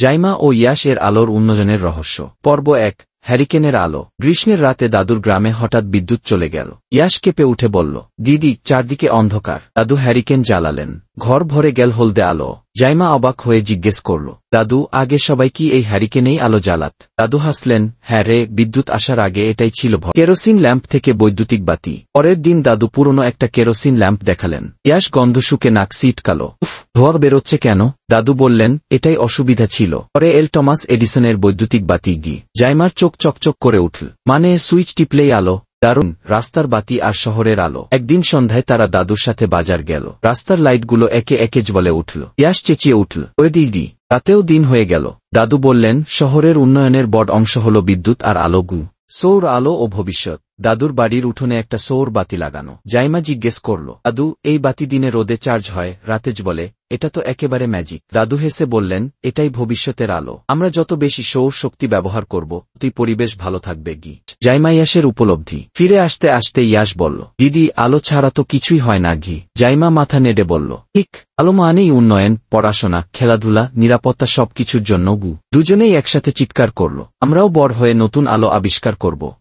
জাইমা ও ইয়াস এর আলোর উন্নয়নের রহস্য। পর্ব ১। হ্যারিকেনের আলো। গ্রীষ্মের রাতে দাদুর গ্রামে হঠাৎ বিদ্যুৎ চলে গেল। ইয়াস কেঁপে উঠে বলল, দিদি, চারদিকে অন্ধকার। দাদু হ্যারিকেন জ্বালালেন। ঘর ভরে গেল হলদে আলো। জাইমা অবাক হয়ে জিজ্ঞেস করল, দাদু, আগে সবাই কি এই হ্যারিকেনেই আলো জ্বালাত? দাদু হাসলেন, হ্যাঁ রে, বিদ্যুৎ আসার আগে এটাই ছিল ভয়। কেরোসিন ল্যাম্প থেকে বৈদ্যুতিক বাতি। পরের দিন দাদু পুরনো একটা কেরোসিন ল্যাম্প দেখালেন। ইয়াস গন্ধ শুকে নাক সিটকালো। উফ, ধোঁয়া বেরোচ্ছে কেন? দাদু বললেন, এটাই অসুবিধা ছিল। পরে এল টমাস এডিসনের বৈদ্যুতিক বাতি গি। জাইমার চোখ চকচক করে উঠল। মানে সুইচ টিপলেই আলো? দারুণ, রাস্তার বাতি আর শহরের আলো। একদিন সন্ধ্যায় তারা দাদুর সাথে বাজার গেল। রাস্তার লাইটগুলো একে একে জ্বলে উঠল। ইয়াস চেঁচিয়ে উঠল, ওরে দিদি, রাতেও দিন হয়ে গেল। দাদু বললেন, শহরের উন্নয়নের বড় অংশ হল বিদ্যুৎ আর আলো, সৌর আলো ও ভবিষ্যৎ। দাদুর বাড়ির উঠোনে একটা সৌর বাতি লাগানো। জাইমা জিজ্ঞেস করল, দাদু, এই বাতি দিনে রোদে চার্জ হয়, রাতে জ্বলে, এটা তো একেবারে ম্যাজিক। দাদু হেসে বললেন, এটাই ভবিষ্যতের আলো। আমরা যত বেশি সৌর শক্তি ব্যবহার করব, তুই পরিবেশ ভালো থাকবে। জাইমা ইয়াসের উপলব্ধি। ফিরে আসতে আসতে ইয়াস বলল, দিদি, আলো ছাড়া তো কিছুই হয় না। জাইমা মাথা নেড়ে বলল, ঠিক, আলো মানেই উন্নয়ন, পড়াশোনা, খেলাধুলা, নিরাপত্তা, সবকিছুর জন্য। দুজনেই একসাথে চিৎকার করল, আমরাও বড় হয়ে নতুন আলো আবিষ্কার করব।